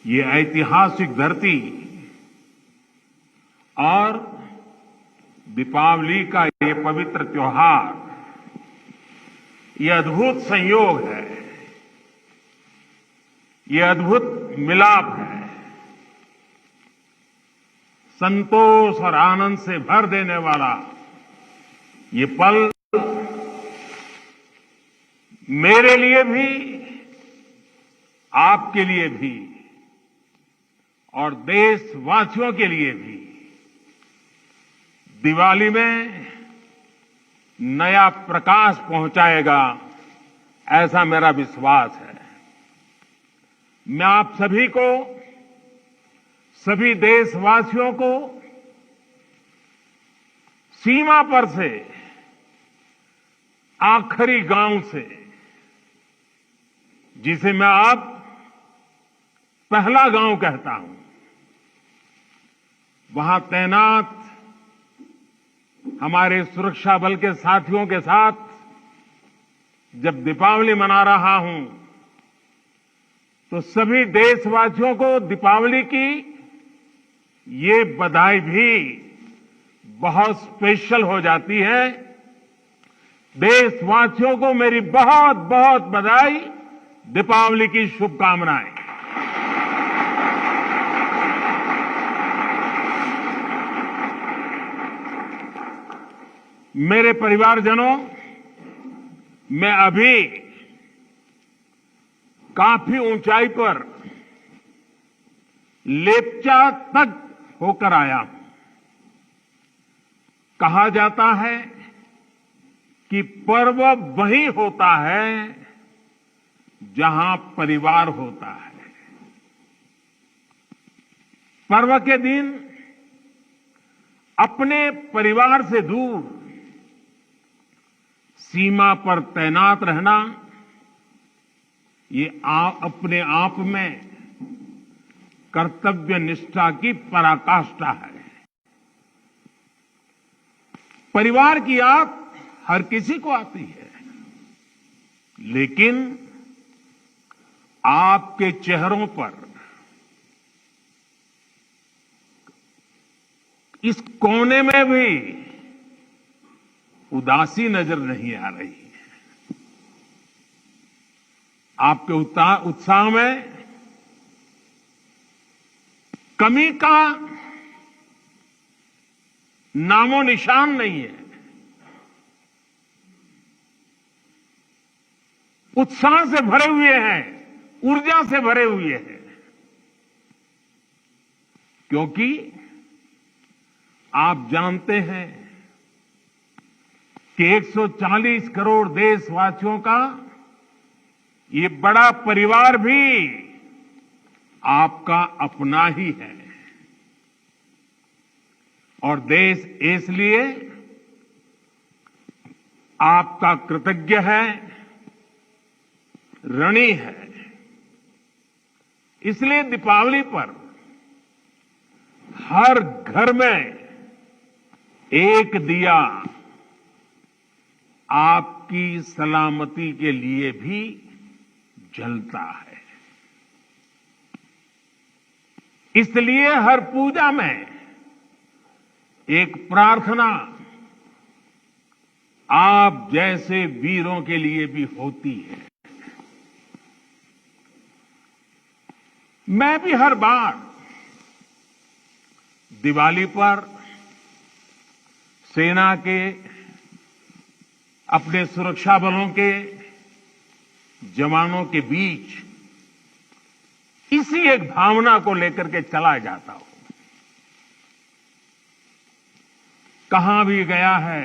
ये ऐतिहासिक धरती और दीपावली का ये पवित्र त्योहार, ये अद्भुत संयोग है, ये अद्भुत मिलाप है। संतोष और आनंद से भर देने वाला ये पल मेरे लिए भी, आपके लिए भी और देशवासियों के लिए भी दिवाली में नया प्रकाश पहुंचाएगा, ऐसा मेरा विश्वास है। मैं आप सभी को, सभी देशवासियों को सीमा पर से, आखिरी गांव से, जिसे मैं अब पहला गांव कहता हूं, वहां तैनात हमारे सुरक्षा बल के साथियों के साथ जब दीपावली मना रहा हूं, तो सभी देशवासियों को दीपावली की ये बधाई भी बहुत स्पेशल हो जाती है। देशवासियों को मेरी बहुत बहुत बधाई, दीपावली की शुभकामनाएं। मेरे परिवारजनों, मैं अभी काफी ऊंचाई पर लेप्चा तक होकर आया हूं। कहा जाता है कि पर्व वही होता है जहां परिवार होता है। पर्व के दिन अपने परिवार से दूर सीमा पर तैनात रहना, ये अपने आप में कर्तव्य निष्ठा की पराकाष्ठा है। परिवार की याद हर किसी को आती है, लेकिन आपके चेहरों पर इस कोने में भी उदासी नजर नहीं आ रही है। आपके उत्साह में कमी का नामो निशान नहीं है। उत्साह से भरे हुए हैं, ऊर्जा से भरे हुए हैं, क्योंकि आप जानते हैं कि 140 करोड़ देशवासियों का ये बड़ा परिवार भी आपका अपना ही है। और देश इसलिए आपका कृतज्ञ है, ऋणी है। इसलिए दीपावली पर हर घर में एक दिया आपकी सलामती के लिए भी जलता है। इसलिए हर पूजा में एक प्रार्थना आप जैसे वीरों के लिए भी होती है। मैं भी हर बार दिवाली पर सेना के, अपने सुरक्षा बलों के जवानों के बीच इसी एक भावना को लेकर के चला जाता हूं। कहां भी गया है,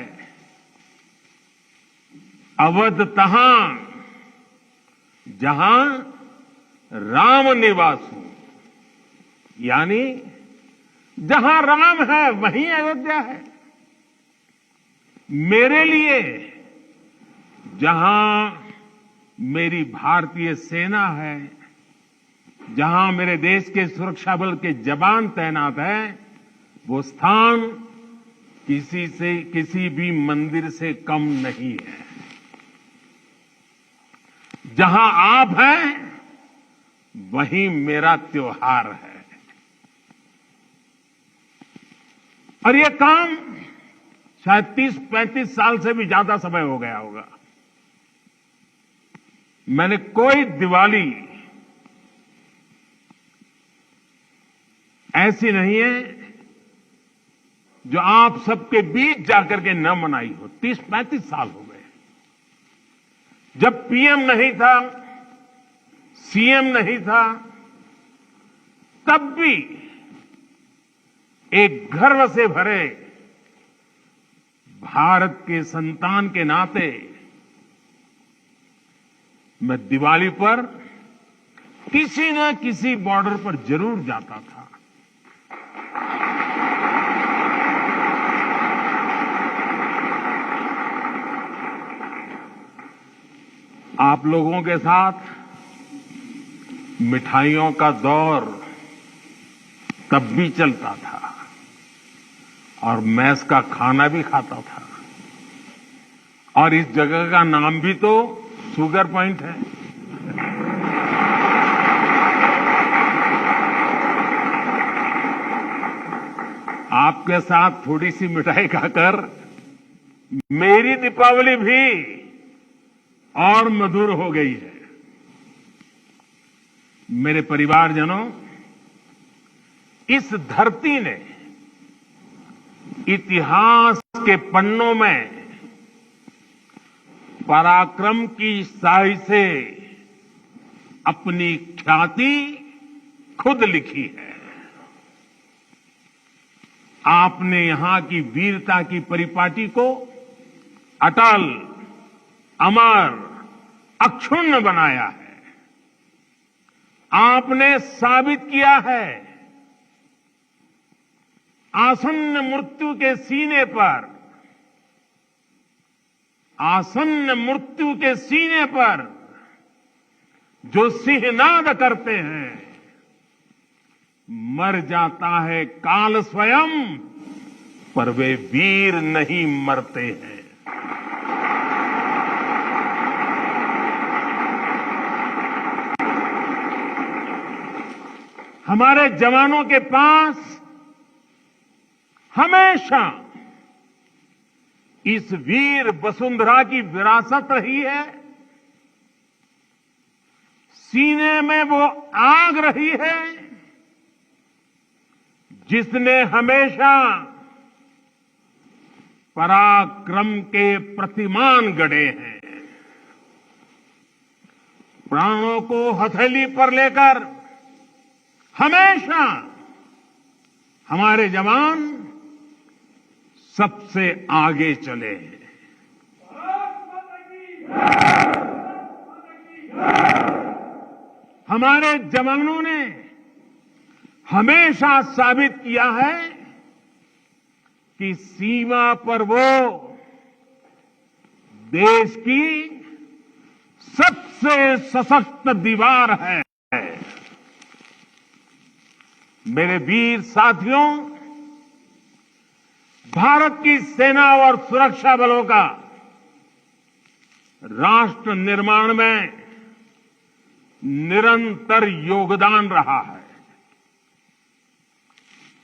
अवध तहां जहां राम निवासु, यानी जहां राम है वहीं अयोध्या है। मेरे लिए जहां मेरी भारतीय सेना है, जहां मेरे देश के सुरक्षा बल के जवान तैनात हैं, वो स्थान किसी भी मंदिर से कम नहीं है। जहां आप हैं वही मेरा त्योहार है। और ये काम शायद 30-35 साल से भी ज्यादा समय हो गया होगा। मैंने कोई दिवाली ऐसी नहीं है जो आप सबके बीच जाकर के न मनाई हो। 30-35 साल हो गए। जब पीएम नहीं था, सीएम नहीं था, तब भी एक गर्व से भरे भारत के संतान के नाते मैं दिवाली पर किसी न किसी बॉर्डर पर जरूर जाता था। आप लोगों के साथ मिठाइयों का दौर तब भी चलता था और मैस का खाना भी खाता था। और इस जगह का नाम भी तो शुगर पॉइंट है। आपके साथ थोड़ी सी मिठाई खाकर मेरी दीपावली भी और मधुर हो गई है। मेरे परिवारजनों, इस धरती ने इतिहास के पन्नों में पराक्रम की स्याही से अपनी ख्याति खुद लिखी है। आपने यहां की वीरता की परिपाटी को अटल, अमर, अक्षुण्ण बनाया है। आपने साबित किया है आसन्न मृत्यु के सीने पर, आसन्न मृत्यु के सीने पर जो सिंहनाद करते हैं, मर जाता है काल स्वयं, पर वे वीर नहीं मरते हैं। हमारे जवानों के पास हमेशा इस वीर वसुंधरा की विरासत रही है। सीने में वो आग रही है जिसने हमेशा पराक्रम के प्रतिमान गढ़े हैं। प्राणों को हथेली पर लेकर हमेशा हमारे जवान सबसे आगे चले हैं। हमारे जवानों ने हमेशा साबित किया है कि सीमा पर वो देश की सबसे सशक्त दीवार है। मेरे वीर साथियों, भारत की सेना और सुरक्षा बलों का राष्ट्र निर्माण में निरंतर योगदान रहा है।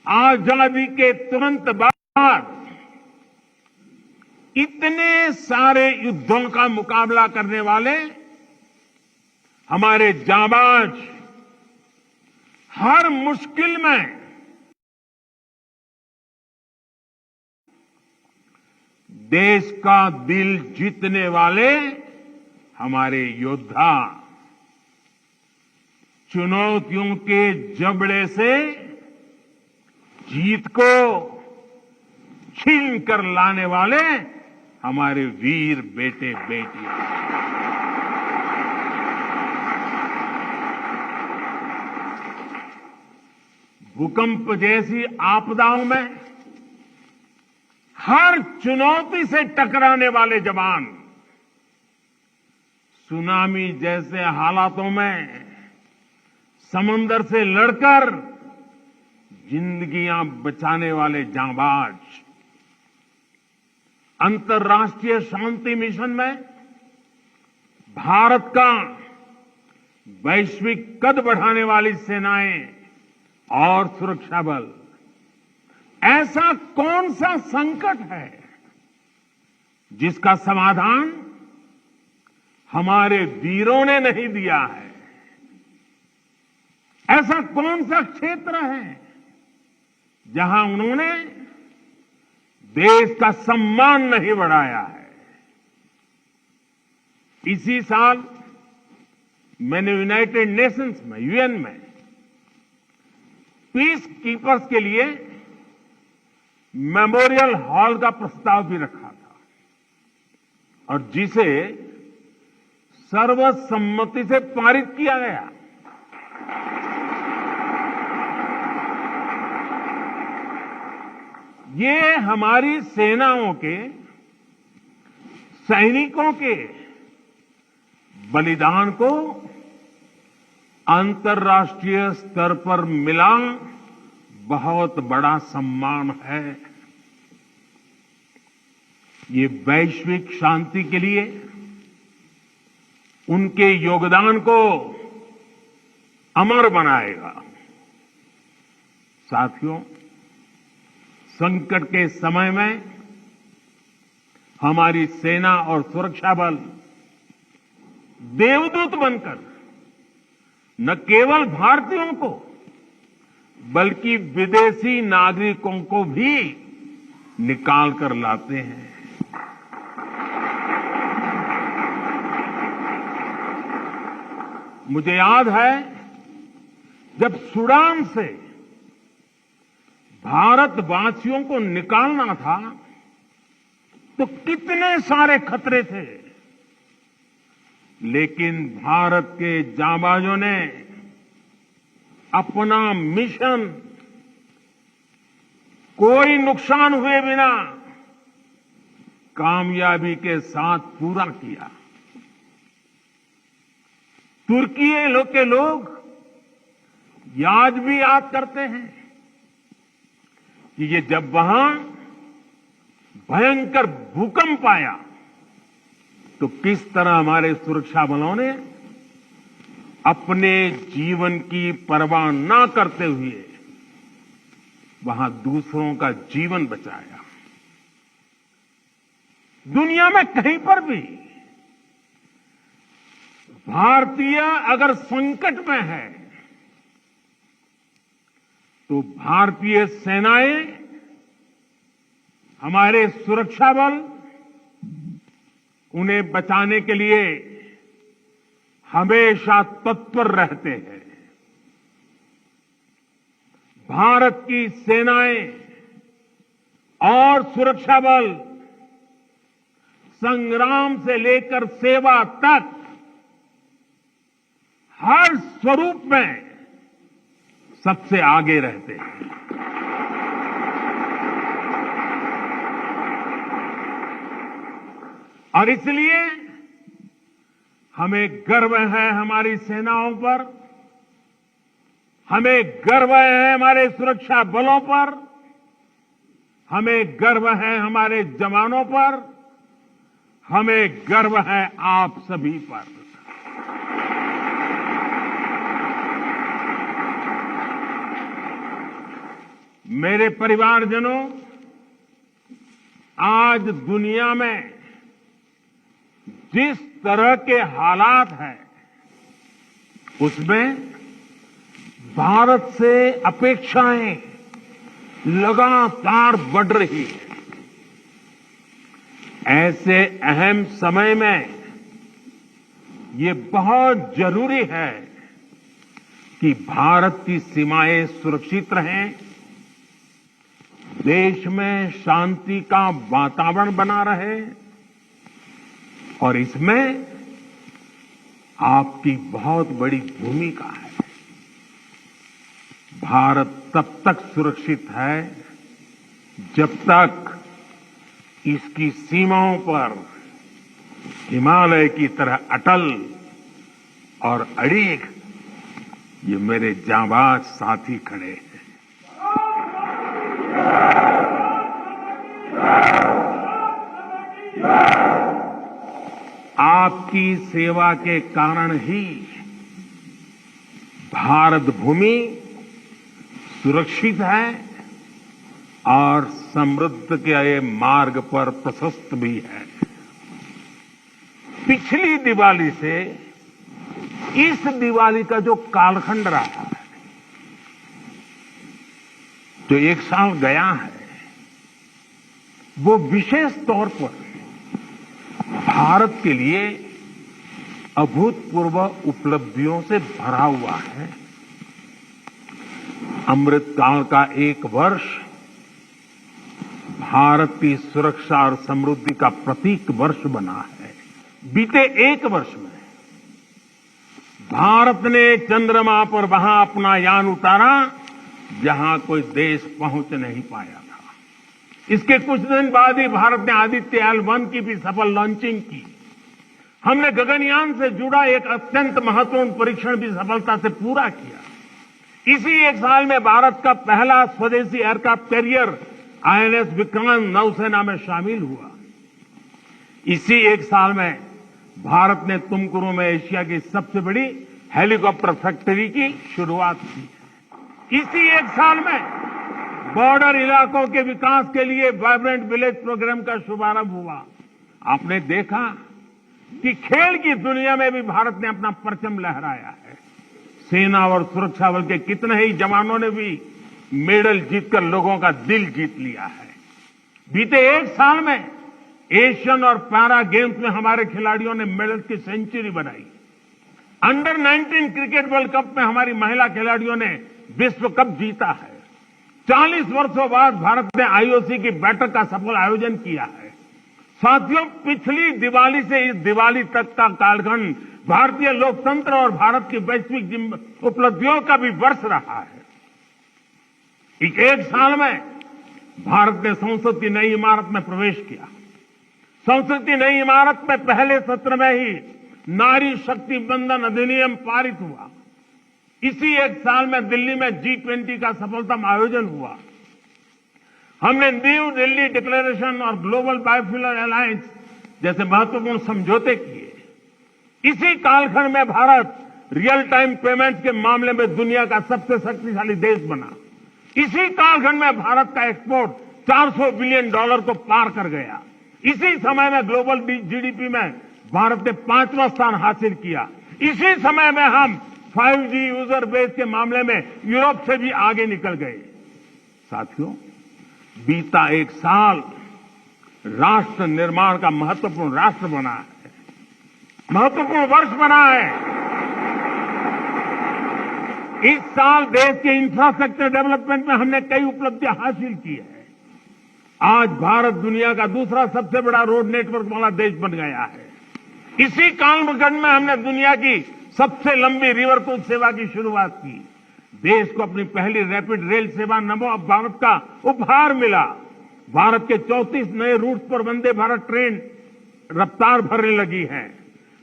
आजादी के तुरंत बाद इतने सारे युद्धों का मुकाबला करने वाले हमारे जाबाज हर मुश्किल में देश का दिल जीतने वाले हमारे योद्धा चुनौतियों के जबड़े से जीत को छीन कर लाने वाले हमारे वीर बेटे बेटियां। भूकंप जैसी आपदाओं में हर चुनौती से टकराने वाले जवान, सुनामी जैसे हालातों में समंदर से लड़कर जिंदगियां बचाने वाले जांबाज, अंतर्राष्ट्रीय शांति मिशन में भारत का वैश्विक कद बढ़ाने वाली सेनाएं और सुरक्षा बल, ऐसा कौन सा संकट है जिसका समाधान हमारे वीरों ने नहीं दिया है? ऐसा कौन सा क्षेत्र है जहां उन्होंने देश का सम्मान नहीं बढ़ाया है? इसी साल मैंने यूनाइटेड नेशंस में, यूएन में पीस कीपर्स के लिए मेमोरियल हॉल का प्रस्ताव भी रखा था और जिसे सर्वसम्मति से पारित किया गया। ये हमारी सेनाओं के, सैनिकों के बलिदान को अंतर्राष्ट्रीय स्तर पर मिला बहुत बड़ा सम्मान है। ये वैश्विक शांति के लिए उनके योगदान को अमर बनाएगा। साथियों, संकट के समय में हमारी सेना और सुरक्षा बल देवदूत बनकर न केवल भारतीयों को बल्कि विदेशी नागरिकों को भी निकाल कर लाते हैं। मुझे याद है जब सूडान से भारतवासियों को निकालना था तो कितने सारे खतरे थे, लेकिन भारत के जांबाजों ने अपना मिशन कोई नुकसान हुए बिना कामयाबी के साथ पूरा किया। तुर्की के लोग आज भी याद करते हैं कि ये जब वहां भयंकर भूकंप आया तो किस तरह हमारे सुरक्षा बलों ने अपने जीवन की परवाह न करते हुए वहां दूसरों का जीवन बचाया। दुनिया में कहीं पर भी भारतीय अगर संकट में है तो भारतीय सेनाएं, हमारे सुरक्षा बल उन्हें बचाने के लिए हमेशा तत्पर रहते हैं। भारत की सेनाएं और सुरक्षा बल संग्राम से लेकर सेवा तक हर स्वरूप में सबसे आगे रहते हैं। और इसलिए हमें गर्व है हमारी सेनाओं पर, हमें गर्व है हमारे सुरक्षा बलों पर, हमें गर्व है हमारे जवानों पर, हमें गर्व है आप सभी पर। मेरे परिवारजनों, आज दुनिया में जिस तरह के हालात हैं उसमें भारत से अपेक्षाएं लगातार बढ़ रही है। ऐसे अहम समय में ये बहुत जरूरी है कि भारत की सीमाएं सुरक्षित रहें, देश में शांति का वातावरण बना रहे और इसमें आपकी बहुत बड़ी भूमिका है। भारत तब तक सुरक्षित है जब तक इसकी सीमाओं पर हिमालय की तरह अटल और अड़िग ये मेरे जांबाज साथी खड़े हैं। आपकी सेवा के कारण ही भारत भूमि सुरक्षित है और समृद्ध के मार्ग पर प्रशस्त भी है। पिछली दिवाली से इस दिवाली का जो कालखंड रहा है, जो एक साल गया है, वो विशेष तौर पर भारत के लिए अभूतपूर्व उपलब्धियों से भरा हुआ है। अमृत काल का एक वर्ष भारत की सुरक्षा और समृद्धि का प्रतीक वर्ष बना है। बीते एक वर्ष में भारत ने चंद्रमा पर वहां अपना यान उतारा जहां कोई देश पहुंच नहीं पाया था। इसके कुछ दिन बाद ही भारत ने आदित्य L1 की भी सफल लॉन्चिंग की। हमने गगनयान से जुड़ा एक अत्यंत महत्वपूर्ण परीक्षण भी सफलता से पूरा किया। इसी एक साल में भारत का पहला स्वदेशी एयरक्राफ्ट कैरियर INS विक्रांत नौसेना में शामिल हुआ। इसी एक साल में भारत ने तुमकुरू में एशिया की सबसे बड़ी हेलीकॉप्टर फैक्ट्री की शुरुआत की। इसी एक साल में बॉर्डर इलाकों के विकास के लिए वाइब्रेंट विलेज प्रोग्राम का शुभारंभ हुआ। आपने देखा कि खेल की दुनिया में भी भारत ने अपना परचम लहराया है। सेना और सुरक्षा बल के कितने ही जवानों ने भी मेडल जीतकर लोगों का दिल जीत लिया है। बीते एक साल में एशियन और पैरा गेम्स में हमारे खिलाड़ियों ने मेडल की सेंचुरी बनाई। अंडर 19 क्रिकेट वर्ल्ड कप में हमारी महिला खिलाड़ियों ने विश्व कप जीता है। 40 वर्षों बाद भारत ने IOC की बैठक का सफल आयोजन किया है। साथियों, पिछली दिवाली से इस दिवाली तक का कालखंड भारतीय लोकतंत्र और भारत की वैश्विक उपलब्धियों का भी वर्ष रहा है। एक साल में भारत ने संसद की नई इमारत में प्रवेश किया। संसद की नई इमारत में पहले सत्र में ही नारी शक्ति बंधन अधिनियम पारित हुआ। इसी एक साल में दिल्ली में G20 का सफलतम आयोजन हुआ। हमने न्यू दिल्ली डिक्लेरेशन और ग्लोबल बायोफ्यूल अलायंस जैसे महत्वपूर्ण समझौते किए। इसी कालखंड में भारत रियल टाइम पेमेंट्स के मामले में दुनिया का सबसे शक्तिशाली देश बना। इसी कालखंड में भारत का एक्सपोर्ट $400 बिलियन को पार कर गया। इसी समय में ग्लोबल GDP में भारत ने 5वां स्थान हासिल किया। इसी समय में हम 5G यूजर बेस के मामले में यूरोप से भी आगे निकल गए। साथियों, बीता एक साल राष्ट्र निर्माण का महत्वपूर्ण राष्ट्र बना है, महत्वपूर्ण वर्ष बना है। इस साल देश के इंफ्रास्ट्रक्चर डेवलपमेंट में हमने कई उपलब्धियां हासिल की है। आज भारत दुनिया का दूसरा सबसे बड़ा रोड नेटवर्क वाला देश बन गया है। इसी कालखंड में हमने दुनिया की सबसे लंबी रिवर क्रूज सेवा की शुरुआत की। देश को अपनी पहली रैपिड रेल सेवा नमो भारत का उपहार मिला। भारत के 34 नए रूट्स पर वंदे भारत ट्रेन रफ्तार भरने लगी है।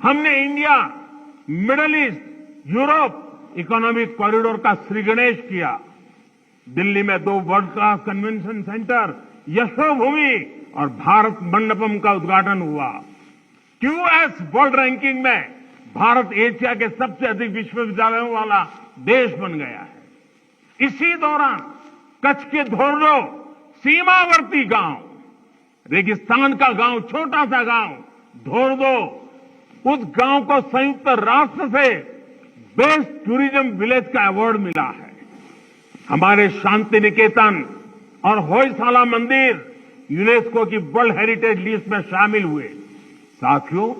हमने India, middle east, Europe economic corridor का श्रीगणेश किया। दिल्ली में 2 world class convention centre, Yashobhoomi और भारत मंडपम का उद्घाटन हुआ। QS वर्ल्ड रैंकिंग में भारत एशिया के सबसे अधिक विश्वविद्यालयों वाला देश बन गया है। इसी दौरान कच्छ के धोर्डो सीमावर्ती गांव, रेगिस्तान का गांव, छोटा सा गांव धोर्डो, उस गांव को संयुक्त राष्ट्र से बेस्ट टूरिज्म विलेज का अवार्ड मिला है। हमारे शांति निकेतन और होयसाला मंदिर यूनेस्को की वर्ल्ड हेरिटेज लिस्ट में शामिल हुए। साथियों,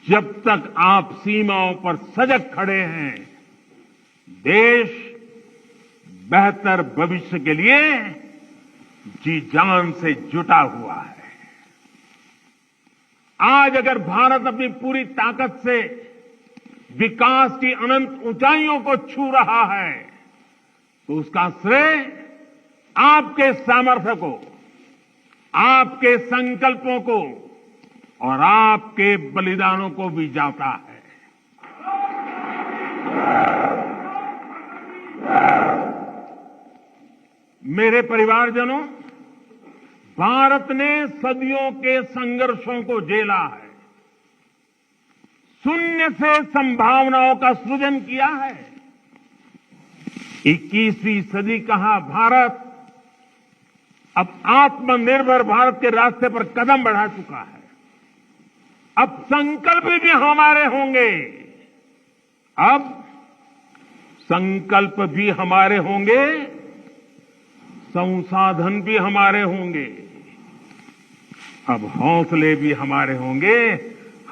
जब तक आप सीमाओं पर सजग खड़े हैं, देश बेहतर भविष्य के लिए जी जान से जुटा हुआ है। आज अगर भारत अपनी पूरी ताकत से विकास की अनंत ऊंचाइयों को छू रहा है, तो उसका श्रेय आपके सामर्थ्य को, आपके संकल्पों को और आपके बलिदानों को भी जाता है। मेरे परिवारजनों, भारत ने सदियों के संघर्षों को झेला है, शून्य से संभावनाओं का सृजन किया है। 21वीं सदी का भारत अब आत्मनिर्भर भारत के रास्ते पर कदम बढ़ा चुका है। अब संकल्प भी हमारे होंगे, अब संकल्प भी हमारे होंगे, संसाधन भी हमारे होंगे, अब हौसले भी हमारे होंगे,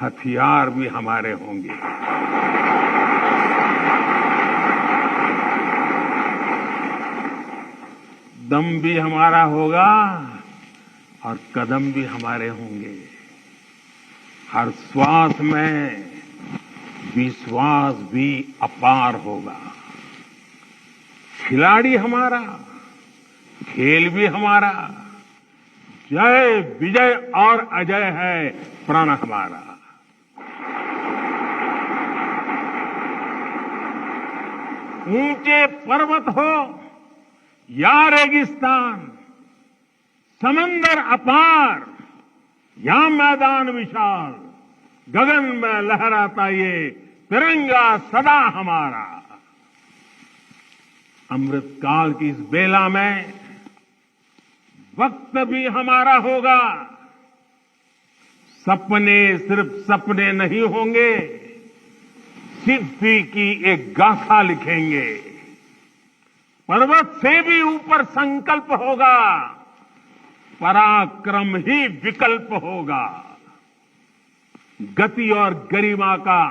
हथियार भी हमारे होंगे। दम भी हमारा होगा और कदम भी हमारे होंगे। हर श्वास में विश्वास भी अपार होगा। खिलाड़ी हमारा, खेल भी हमारा, जय विजय और अजय है प्रण हमारा। ऊंचे पर्वत हो या रेगिस्तान, समंदर अपार या मैदान विशाल, गगन में लहराता ये तिरंगा सदा हमारा। अमृतकाल की इस बेला में वक्त भी हमारा होगा। सपने सिर्फ सपने नहीं होंगे, सिद्धि की एक गाथा लिखेंगे। पर्वत से भी ऊपर संकल्प होगा, पराक्रम ही विकल्प होगा। गति और गरिमा का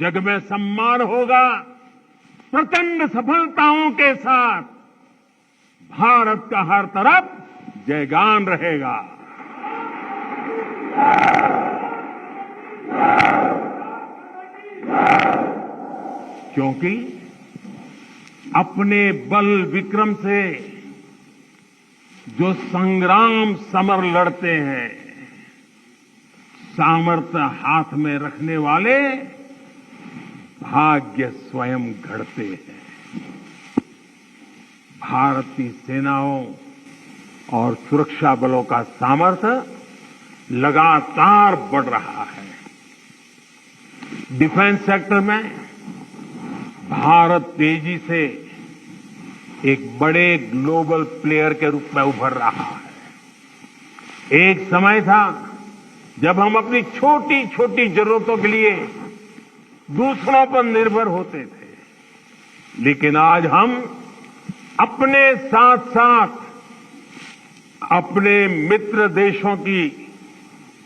जग में सम्मान होगा। प्रचंड सफलताओं के साथ भारत का हर तरफ जयगान रहेगा। क्योंकि अपने बल विक्रम से जो संग्राम समर लड़ते हैं, सामर्थ्य हाथ में रखने वाले भाग्य स्वयं घड़ते हैं। भारत की सेनाओं और सुरक्षा बलों का सामर्थ्य लगातार बढ़ रहा है। डिफेंस सेक्टर में भारत तेजी से एक बड़े ग्लोबल प्लेयर के रूप में उभर रहा है। एक समय था जब हम अपनी छोटी छोटी जरूरतों के लिए दूसरों पर निर्भर होते थे, लेकिन आज हम अपने साथ साथ अपने मित्र देशों की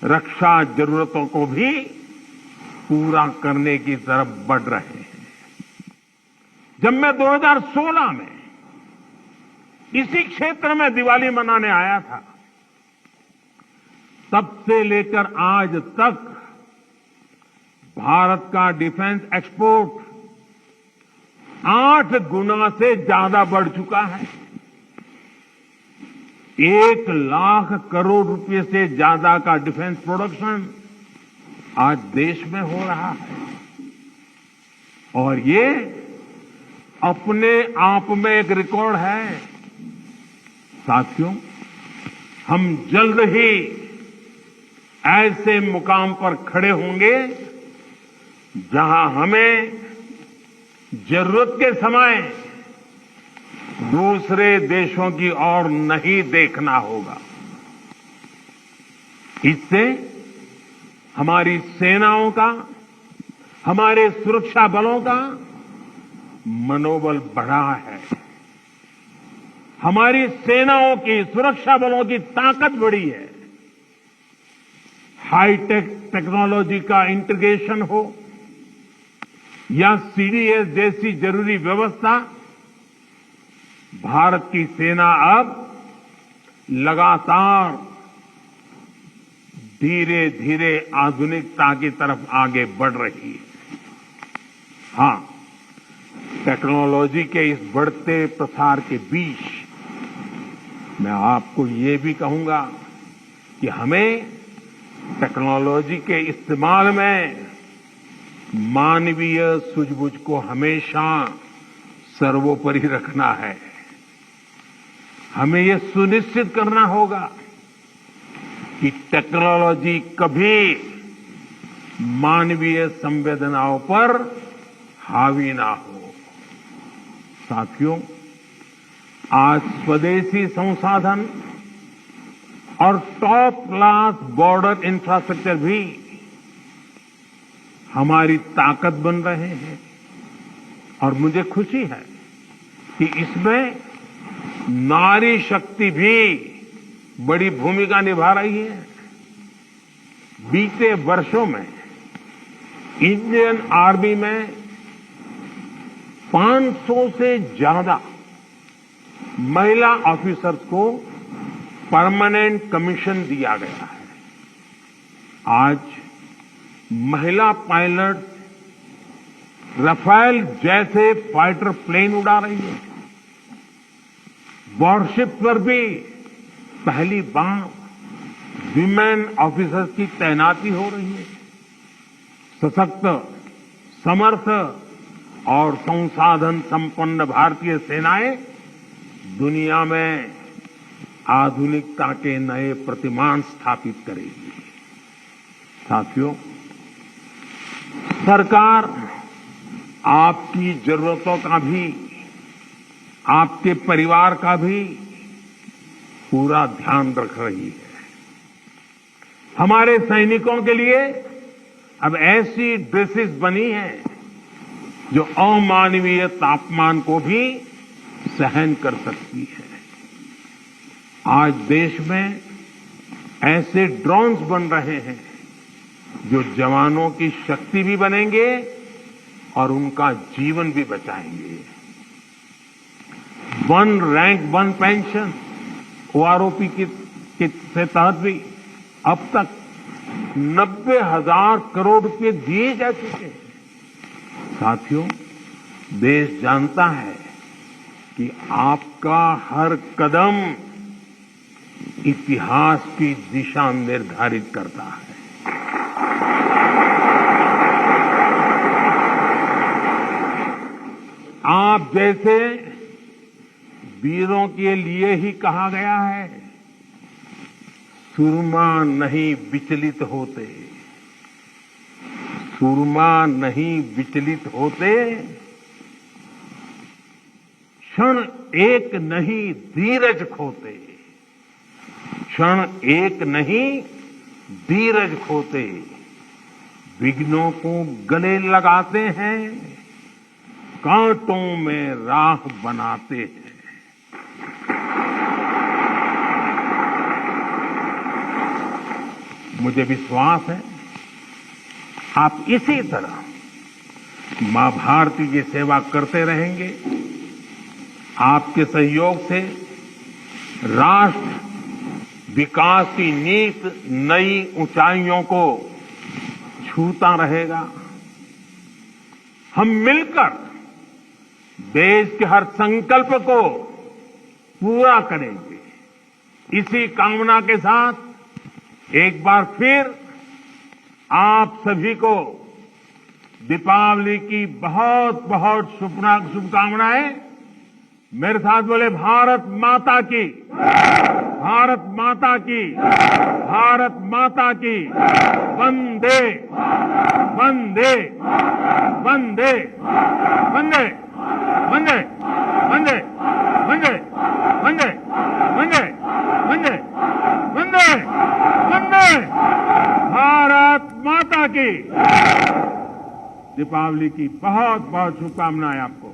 रक्षा जरूरतों को भी पूरा करने की तरफ बढ़ रहे हैं। जब मैं 2016 में इसी क्षेत्र में दिवाली मनाने आया था, तब से लेकर आज तक भारत का डिफेंस एक्सपोर्ट 8 गुना से ज्यादा बढ़ चुका है। 1 लाख करोड़ रुपए से ज्यादा का डिफेंस प्रोडक्शन आज देश में हो रहा है। और ये अपने आप में एक रिकॉर्ड है। साथियों, हम जल्द ही ऐसे मुकाम पर खड़े होंगे जहां हमें जरूरत के समय दूसरे देशों की ओर नहीं देखना होगा। इससे हमारी सेनाओं का, हमारे सुरक्षा बलों का मनोबल बढ़ा है। हमारी सेनाओं की, सुरक्षा बलों की ताकत बढ़ी है। हाईटेक टेक्नोलॉजी का इंटीग्रेशन हो या सीडीएस जैसी जरूरी व्यवस्था, भारत की सेना अब लगातार धीरे धीरे आधुनिकता की तरफ आगे बढ़ रही है। हां, टेक्नोलॉजी के इस बढ़ते प्रसार के बीच मैं आपको ये भी कहूंगा कि हमें टेक्नोलॉजी के इस्तेमाल में मानवीय सूझबूझ को हमेशा सर्वोपरि रखना है। हमें यह सुनिश्चित करना होगा कि टेक्नोलॉजी कभी मानवीय संवेदनाओं पर हावी ना हो। साथियों, आज स्वदेशी संसाधन और टॉप क्लास बॉर्डर इंफ्रास्ट्रक्चर भी हमारी ताकत बन रहे हैं और मुझे खुशी है कि इसमें नारी शक्ति भी बड़ी भूमिका निभा रही है। बीते वर्षों में इंडियन आर्मी में 500 से ज्यादा महिला ऑफिसर्स को परमानेंट कमीशन दिया गया है। आज महिला पायलट राफेल जैसे फाइटर प्लेन उड़ा रही है। वॉरशिप पर भी पहली बार विमेन ऑफिसर्स की तैनाती हो रही है। सशक्त, समर्थ और संसाधन संपन्न भारतीय सेनाएं दुनिया में आधुनिकता के नए प्रतिमान स्थापित करेगी। साथियों, सरकार आपकी जरूरतों का भी, आपके परिवार का भी पूरा ध्यान रख रही है। हमारे सैनिकों के लिए अब ऐसी ड्रेसेस बनी हैं जो अमानवीय तापमान को भी सहन कर सकती है। आज देश में ऐसे ड्रोन्स बन रहे हैं जो जवानों की शक्ति भी बनेंगे और उनका जीवन भी बचाएंगे। One rank one pension OROP के तहत भी अब तक 90,000 करोड़ रुपए दिए जा चुके हैं। साथियों, देश जानता है कि आपका हर कदम इतिहास की दिशा निर्धारित करता है। आप जैसे वीरों के लिए ही कहा गया है, सुरमा नहीं विचलित होते, सुरमा नहीं विचलित होते, क्षण एक नहीं धीरज खोते, क्षण एक नहीं धीरज खोते, विघ्नों को गले लगाते हैं, कांटों में राह बनाते हैं। मुझे विश्वास है आप इसी तरह मां भारती की सेवा करते रहेंगे। आपके सहयोग से राष्ट्र विकास की नीत नई ऊंचाइयों को छूता रहेगा। हम मिलकर देश के हर संकल्प को पूरा करेंगे। इसी कामना के साथ एक बार फिर आप सभी को दीपावली की बहुत बहुत शुभकामनाएं। मेरे साथ बोले भारत माता की, भारत माता की, भारत माता की, वंदे वंदे वंदे वंदे वंदे वंदे वंदे वंदे वंदे वंदे वंदे वंदे भारत माता की। दीपावली की बहुत बहुत शुभकामनाएं आपको।